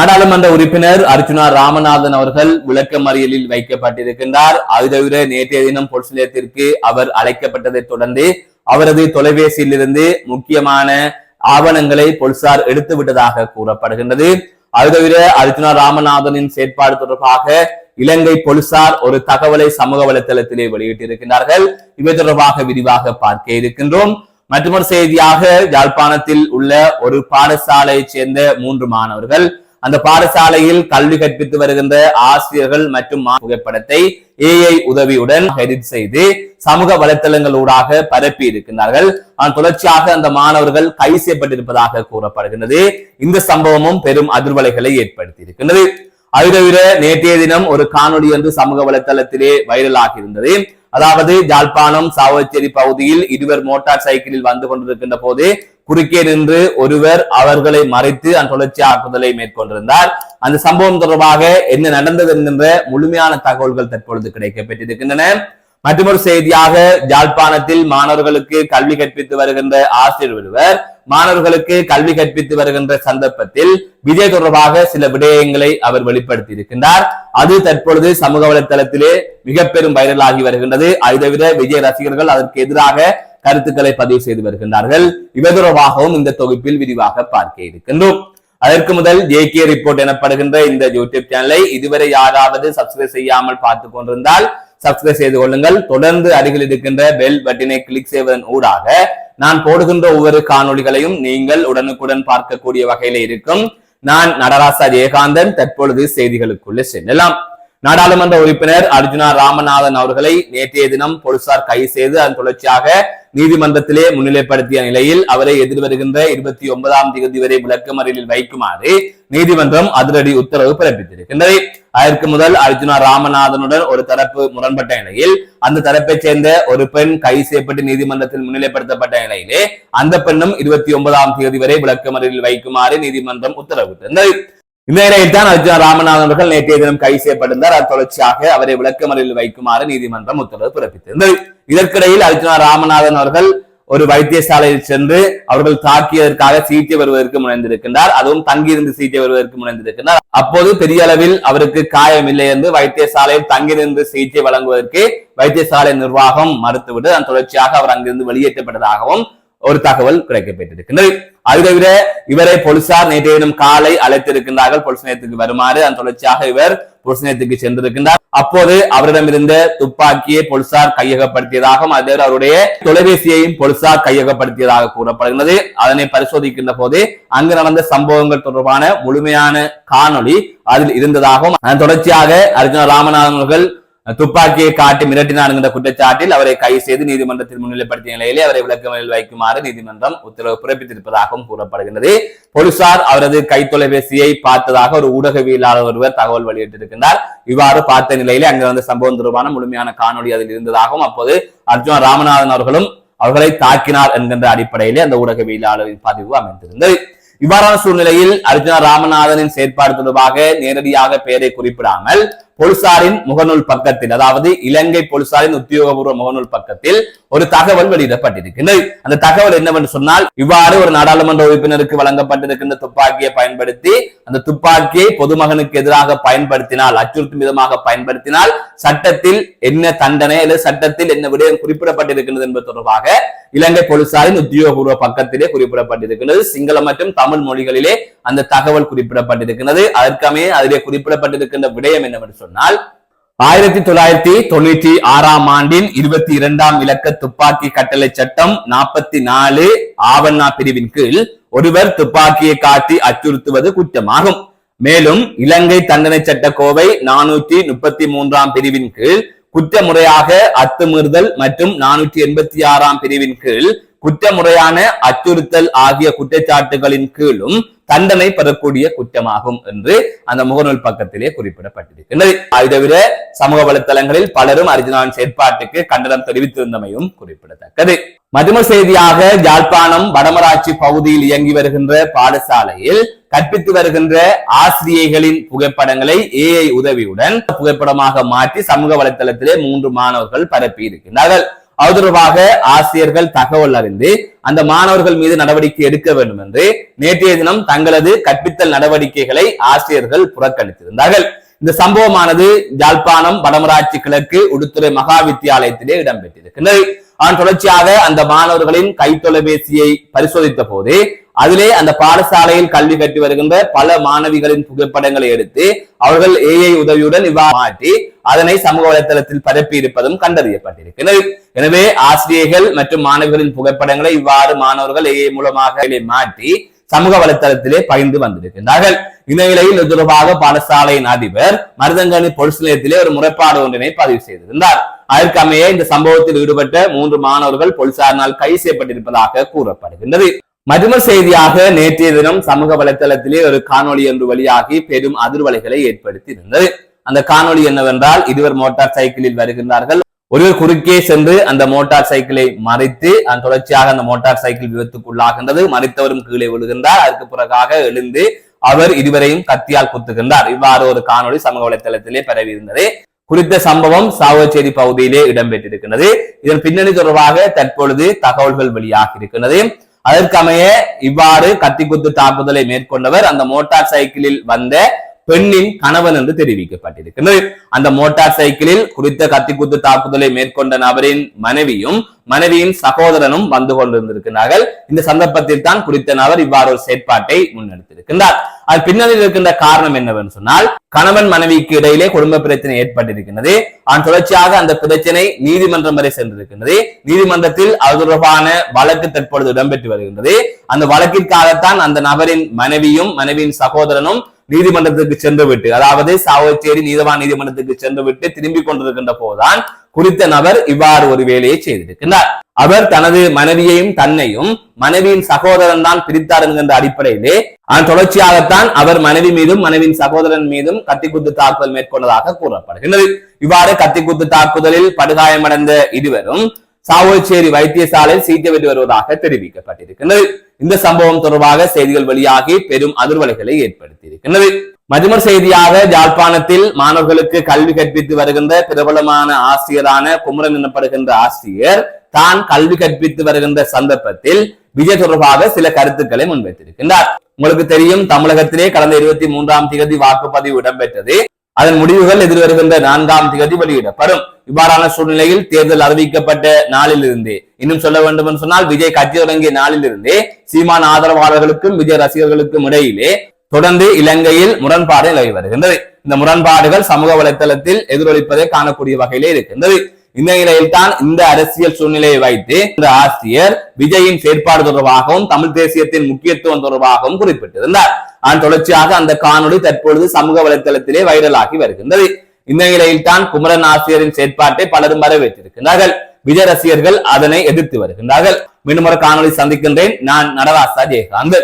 நாடாளுமன்ற உறுப்பினர் அர்ஜுனா ராமநாதன் அவர்கள் விளக்கமறியலில் வைக்கப்பட்டிருக்கின்றார். அது தவிர நேற்றைய தினம் பொலிஸ் நிலையத்திற்கு அவர் அழைக்கப்பட்டதை தொடர்ந்து அவரது தொலைபேசியில் இருந்து முக்கியமான ஆவணங்களை போலீசார் எடுத்து விட்டதாக கூறப்படுகின்றது. அது தவிர அர்ஜுனா ராமநாதனின் செயற்பாடு தொடர்பாக இலங்கை போலீசார் ஒரு தகவலை சமூக வலைதளத்திலே வெளியிட்டிருக்கிறார்கள். இவை தொடர்பாக விரிவாக பார்க்க இருக்கின்றோம். மற்றொரு செய்தியாக யாழ்ப்பாணத்தில் உள்ள ஒரு பாடசாலையைச் சேர்ந்த 3 மாணவர்கள் அந்த பாடசாலையில் கல்வி கற்பித்து வருகின்ற ஆசிரியர்கள் மற்றும் புகைப்படத்தை AI உதவியுடன் எடிட் செய்து சமூக வலைத்தளங்களூடாக பரப்பி இருக்கின்றார்கள். தொடர்ச்சியாக அந்த மாணவர்கள் கைது செய்யப்பட்டிருப்பதாக கூறப்படுகின்றது. இந்த சம்பவமும் பெரும் அதிர்வலைகளை ஏற்படுத்தி இருக்கின்றது. அது தவிர நேற்றைய தினம் ஒரு காணொலி என்று சமூக வலைத்தளத்திலே வைரலாகி இருந்தது. அதாவது யாழ்ப்பாணம் சாவச்சேரி பகுதியில் இருவர் மோட்டார் சைக்கிளில் வந்து கொண்டிருக்கின்ற போது குறுக்கே நின்று ஒருவர் அவர்களை மறைத்து அந்த தொடர்ச்சியாக்குதலை மேற்கொண்டிருந்தார். அந்த சம்பவம் தொடர்பாக என்ன நடந்தது என்கின்ற முழுமையான தகவல்கள் தற்பொழுது கிடைக்கப்பட்டிருக்கின்றன. மற்றொரு செய்தியாக யாழ்ப்பாணத்தில் மாணவர்களுக்கு கல்வி கற்பித்து வருகின்ற ஆசிரியர் ஒருவர் மாணவர்களுக்கு கல்வி கற்பித்து வருகின்ற சந்தர்ப்பத்தில் விஜய் தொடர்பாக சில விடயங்களை அவர் வெளிப்படுத்தி இருக்கின்றார். அது தற்பொழுது சமூக வலைதளத்திலே மிக பெரும் வைரலாகி வருகின்றது. அது தவிர விஜய் ரசிகர்கள் அதற்கு எதிராக கருத்துக்களை பதிவு செய்து வருகின்றார்கள். இவை தொடர்பாகவும் இந்த தொகுப்பில் விரிவாக பார்க்க இருக்கின்றோம். அதற்கு முதல் JK ரிப்போர்ட் எனப்படுகின்ற இந்த யூடியூப் சேனலை இதுவரை யாராவது சப்ஸ்கிரைப் செய்யாமல் பார்த்து கொண்டிருந்தால் சப்ஸ்கிரைப் செய்து கொள்ளுங்கள். தொடர்ந்து அருகில் இருக்கின்ற பெல் பட்டினை கிளிக் செய்வதன் ஊடாக நான் போடுகின்ற ஒவ்வொரு காணொளிகளையும் நீங்கள் உடனுக்குடன் பார்க்கக்கூடிய வகையில இருக்கும். நான் நடராசா ஜெயகாந்தன். தற்பொழுது செய்திகளுக்குள்ளே செல்லலாம். நாடாளுமன்ற உறுப்பினர் அர்ஜுனா ராமநாதன் அவர்களை நேற்றைய தினம் போலீசார் கைது செய்து அதன் தொடர்ச்சியாக நீதிமன்றத்திலே முன்னிலைப்படுத்திய நிலையில் அவரை எதிர்வருகின்ற 29ஆம் தேதி வரை விளக்கமறியலில் வைக்குமாறு நீதிமன்றம் அதிரடி உத்தரவு பிறப்பித்திருக்கின்றது. அதற்கு முதல் அர்ஜுனா ராமநாதனுடன் ஒரு தரப்பு முரண்பட்ட நிலையில் அந்த தரப்பை சேர்ந்த ஒரு பெண் கைது செய்யப்பட்டு நீதிமன்றத்தில் முன்னிலைப்படுத்தப்பட்ட நிலையிலே அந்த பெண்ணும் 29ஆம் தேதி வரை விளக்கமறியலில் வைக்குமாறு நீதிமன்றம் உத்தரவிட்டிருந்தது. இந்த நிலையில் தான் அர்ஜுனா ராமநாதன் அவர்கள் நேற்றைய தினம் கைது செய்யப்பட்டிருந்தார். அது தொடர்ச்சியாக அவரை விளக்கமறியலில் வைக்குமாறு நீதிமன்றம் உத்தரவு பிறப்பித்திருந்தது. இதற்கிடையில் அர்ஜுனா ராமநாதன் அவர்கள் ஒரு வைத்தியசாலையில் சென்று அவர்கள் தாக்கியதற்காக சிகிச்சை வருவதற்கு முனைந்திருக்கின்றார். அதுவும் தங்கியிருந்து சிகிச்சை வருவதற்கு முனைந்திருக்கின்றார். அப்போது பெரிய அளவில் அவருக்கு காயம் இல்லை என்று வைத்தியசாலையில் தங்கியிருந்து சிகிச்சை வழங்குவதற்கு வைத்தியசாலை நிர்வாகம் மறுத்துவிட்டு அதன் தொடர்ச்சியாக அவர் அங்கிருந்து வெளியேற்றப்பட்டதாகவும் ஒரு தகவல் கிடைக்கப்பட்டிருக்கின்றது. அது தவிர இவரை போலீசார் நேற்றைய தினம் காலை அழைத்திருக்கின்றார்கள் போலீஸ் நிலையத்துக்கு வருமாறு. அதன் தொடர்ச்சியாக இவர் போலீஸ் நிலையத்துக்கு சென்றிருக்கின்றார். அப்போது அவரிடம் இருந்த துப்பாக்கியை போலீசார் கையகப்படுத்தியதாகவும் அதே அவருடைய தொலைபேசியையும் போலீசார் கையகப்படுத்தியதாக கூறப்படுகிறது. அதனை பரிசோதிக்கின்ற போது அங்கு நடந்த சம்பவங்கள் தொடர்பான முழுமையான காணொளி அதில் இருந்ததாகவும் அதன் தொடர்ச்சியாக அர்ஜுனா ராமநாதன் அவர்கள் துப்பாக்கியை காட்டி மிரட்டினார் என்ற குற்றச்சாட்டில் அவரை கைது செய்து நீதிமன்றத்தில் முன்னிலைப்படுத்திய நிலையிலே அவரை விளக்கமறியலில் வைக்குமாறு நீதிமன்றம் உத்தரவு பிறப்பித்திருப்பதாகவும் கூறப்படுகிறது. போலீசார் அவரது கை தொலைபேசியை பார்த்ததாக ஒரு ஊடகவியலாளர் ஒருவர் தகவல் வெளியிட்டிருக்கின்றார். இவ்வாறு பார்த்த நிலையிலே அங்கு வந்த சம்பவம் தொடர்பான முழுமையான காணொலி அதில் இருந்ததாகவும் அப்போது அர்ஜுனா ராமநாதன் அவர்களும் அவர்களை தாக்கினார் என்கின்ற அடிப்படையிலே அந்த ஊடகவியலாளரின் பதிவு அமைந்திருந்தது. இவ்வாறான சூழ்நிலையில் அர்ஜுனா ராமநாதனின் செயற்பாடு தொடர்பாக நேரடியாக பெயரை குறிப்பிடாமல் போலீசாரின் முகநூல் பக்கத்தில், அதாவது இலங்கை போலீசாரின் உத்தியோகபூர்வ முகநூல் பக்கத்தில் ஒரு தகவல் வெளியிடப்பட்டிருக்கின்றது. அந்த தகவல் என்னவென்று சொன்னால், இவ்வாறு ஒரு நாடாளுமன்ற உறுப்பினருக்கு வழங்கப்பட்டிருக்கின்ற துப்பாக்கியை பயன்படுத்தி அந்த துப்பாக்கியை பொதுமகனுக்கு எதிராக பயன்படுத்தினால், அச்சுறுத்தும் விதமாக பயன்படுத்தினால் சட்டத்தில் என்ன தண்டனை அல்லது சட்டத்தில் என்ன விடயம் குறிப்பிடப்பட்டிருக்கின்றது என்பது தொடர்பாக இலங்கை போலீசாரின் உத்தியோகபூர்வ பக்கத்திலே குறிப்பிடப்பட்டிருக்கின்றது. சிங்கள மற்றும் தமிழ் மொழிகளிலே அந்த தகவல் குறிப்பிடப்பட்டிருக்கிறது. அதற்கமே அதிலே குறிப்பிடப்பட்டிருக்கின்ற விடயம் என்னவென்று சொன்னால், 1996ஆம் ஆண்டின் 22ஆம் இலக்க துப்பாக்கி கட்டளை சட்டம் 44 ஆவண்ணா பிரிவின் கீழ் ஒருவர் துப்பாக்கியை காட்டி அச்சுறுத்துவது குற்றமாகும். மேலும் இலங்கை தண்டனை சட்ட கோவை 433ஆம் பிரிவின் கீழ் குற்றமுறையாக அத்துமீறுதல் மற்றும் 486ஆம் பிரிவின் கீழ் குற்றமுறையான அச்சுறுத்தல் ஆகிய குற்றச்சாட்டுகளின் கீழும் தண்டனை பெறக்கூடிய குற்றமாகும் என்று அந்த முகநூல் பக்கத்திலே குறிப்பிடப்பட்டிருக்கிறது. அது தவிர சமூக வலைதளங்களில் பலரும் அர்ஜுனாவின் செயற்பாட்டுக்கு கண்டனம் தெரிவித்திருந்தமையும் குறிப்பிடத்தக்கது. மற்றொரு செய்தியாக, யாழ்ப்பாணம் வடமராட்சி பகுதியில் இயங்கி வருகின்ற பாடசாலையில் கற்பித்து வருகின்ற ஆசிரியைகளின் புகைப்படங்களை AI உதவியுடன் புகைப்படமாக மாற்றி சமூக வலைதளத்திலே 3 மாணவர்கள் பரப்பி இருக்கின்றார்கள். அது தொடர்பாக ஆசிரியர்கள் தகவல் அறிந்து அந்த மாணவர்கள் மீது நடவடிக்கை எடுக்க வேண்டும் என்று நேற்றைய தினம் தங்களது கற்பித்தல் நடவடிக்கைகளை ஆசிரியர்கள் புறக்கணித்திருந்தார்கள். இந்த சம்பவமானது யாழ்ப்பாணம் வடமராட்சி கிழக்கு உடுத்துறை மகா வித்தியாலயத்திலே இடம்பெற்றிருக்கின்றது. அதன் தொடர்ச்சியாக அந்த மாணவர்களின் கைத்தொலைபேசியை பரிசோதித்த போது அதிலே அந்த பாடசாலையில் கல்வி கற்று வருகின்ற பல மாணவிகளின் புகைப்படங்களை எடுத்து அவர்கள் ஏஐ உதவியுடன் இவ்வாறு மாற்றி அதனை சமூக வலைதளத்தில் பரப்பி இருப்பதும் கண்டறியப்பட்டிருக்கிறது. எனவே ஆசிரியர்கள் மற்றும் மாணவிகளின் புகைப்படங்களை இவ்வாறு மாணவர்கள் ஏஐ மூலமாக மாற்றி சமூக வலைதளத்திலே பகிர்ந்து வந்திருக்கின்றார்கள். இந்த நிலையில் இது தொடர்பாக பாடசாலையின் அதிபர் மருதங்கனி பொலிஸ் நிலையத்திலே ஒரு முறைப்பாடு ஒன்றினை பதிவு செய்திருந்தார். அதற்கமைய இந்த சம்பவத்தில் ஈடுபட்ட 3 மாணவர்கள் போலீசாரினால் கைது செய்யப்பட்டிருப்பதாக கூறப்படுகின்றது. மற்றொரு செய்தியாக நேற்றைய தினம் சமூக வலைதளத்திலே ஒரு காணொலி ஒன்று வெளியாகி பெரும் அதிர்வலைகளை ஏற்படுத்தி இருந்தது. அந்த காணொலி என்னவென்றால், இருவர் மோட்டார் சைக்கிளில் வருகின்றார்கள். ஒருவர் குறுக்கே சென்று அந்த மோட்டார் சைக்கிளை மறைத்து அதன் தொடர்ச்சியாக அந்த மோட்டார் சைக்கிள் விபத்துக்குள்ளாகின்றது. மறைத்தவரும் கீழே விழுகின்றார். அதற்கு பிறகாக எழுந்து அவர் இருவரையும் கத்தியால் குத்துகின்றார். இவ்வாறு ஒரு காணொலி சமூக வலைதளத்திலே பரவி இருந்தது. குறித்த சம்பவம் சாவச்சேரி பகுதியிலே இடம்பெற்றிருக்கிறது. இதன் பின்னணி தொடர்பாக தற்பொழுது தகவல்கள் வெளியாகி இருக்கின்றது. அதற்கமைய இவ்வாறு கத்திக்குத்து தாக்குதலை மேற்கொண்டவர் அந்த மோட்டார் சைக்கிளில் வந்த பெண்ணின் கணவன் என்று தெரிவிக்கப்பட்டிருக்கிறது. அந்த மோட்டார் சைக்கிளில் குறித்த கத்திக்குத்து தாக்குதலை மேற்கொண்ட நபரின் மனைவியும் மனைவியின் சகோதரனும் வந்து கொண்டிருந்திருக்கிறார்கள். இந்த சந்தர்ப்பத்தில் தான் குறித்த நபர் இவ்வாறு ஒரு செயற்பாட்டை முன்னெடுத்திருக்கின்றார். அது பின்னணியில் இருக்கின்ற காரணம் என்னவென்று சொன்னால், கணவன் மனைவிக்கு இடையிலே குடும்ப பிரச்சனை ஏற்பட்டிருக்கின்றது. அதன் தொடர்ச்சியாக அந்த பிரச்சனை நீதிமன்றம் வரை சென்றிருக்கின்றது. நீதிமன்றத்தில் அது தொடர்பான வழக்கு தற்பொழுது இடம்பெற்று வருகின்றது. அந்த வழக்கிற்காகத்தான் அந்த நபரின் மனைவியும் மனைவியின் சகோதரனும் நீதிமன்றத்துக்கு சென்று விட்டு, அதாவது சாவச்சேரி நீதவான் நீதிமன்றத்துக்கு சென்று விட்டு திரும்பிக் கொண்டிருக்கின்ற போதுதான் குறித்த நபர் இவ்வாறு ஒரு வேலையை செய்திருக்கிறார். அவர் தனது மனைவியையும் தன்னையும் மனைவியின் சகோதரன் தான் பிரித்தார் என்கின்ற அடிப்படையிலே அதன் தொடர்ச்சியாகத்தான் அவர் மனைவி மீதும் மனைவியின் சகோதரன் மீதும் கத்திக்குத்து தாக்குதல் மேற்கொண்டதாக கூறப்படுகின்றது. இவ்வாறு கத்திக்குத்து தாக்குதலில் படுகாயமடைந்த இருவரும் சாவச்சேரி வைத்தியசாலையில் சிகிச்சை பெற்று வருவதாக தெரிவிக்கப்பட்டிருக்கின்றது. இந்த சம்பவம் தொடர்பாக செய்திகள் வெளியாகி பெரும் அதிர்வலைகளை ஏற்படுத்தியிருக்கின்றது. மற்றொரு செய்தியாக, யாழ்ப்பாணத்தில் மாணவர்களுக்கு கல்வி கற்பித்து வருகின்ற பிரபலமான ஆசிரியரான குமரன் எனப்படுகின்ற ஆசிரியர் தான் கல்வி கற்பித்து வருகின்ற சந்தர்ப்பத்தில் விஜய் தொடர்பாக சில கருத்துக்களை முன்வைத்திருக்கின்றார். உங்களுக்கு தெரியும், தமிழகத்திலே கடந்த 23ஆம் தேதி வாக்குப்பதிவு இடம்பெற்றது. அதன் முடிவுகள் எதிர்வருகின்ற 4ஆம் தேதி வெளியிடப்படும். இவ்வாறான சூழ்நிலையில் தேர்தல் அறிவிக்கப்பட்ட நாளில் இருந்தே, இன்னும் சொல்ல வேண்டும் என்று சொன்னால் விஜய் கட்சி தொடங்கிய நாளில் இருந்தே சீமான் ஆதரவாளர்களுக்கும் விஜய் ரசிகர்களுக்கும் இடையிலே தொடர்ந்து இலங்கையில் முரண்பாடு நிலவி வருகின்றது. இந்த முரண்பாடுகள் சமூக வலைதளத்தில் எதிரொலிப்பதை காணக்கூடிய வகையிலே இருக்கின்றது. இந்த நிலையில் தான் இந்த அரசியல் சூழ்நிலையை வைத்து இந்த ஆசிரியர் விஜயின் செயற்பாடு தொடர்பாகவும் தமிழ் தேசியத்தின் முக்கியத்துவம் தொடர்பாகவும் குறிப்பிட்டிருந்தார். அதன் தொடர்ச்சியாக அந்த காணொலி தற்பொழுது சமூக வலைதளத்திலே வைரலாகி வருகின்றது. இந்த நிலையில் தான் குமரன் ஆசிரியரின் செயற்பாட்டை பலரும் வரவேற்றிருக்கிறார்கள். விஜய் ரசிகர்கள் அதனை எதிர்த்து வருகின்றார்கள். மீண்டும் ஒரு காணொலி சந்திக்கின்றேன். நான் நடராசா ஜெயகாந்த்.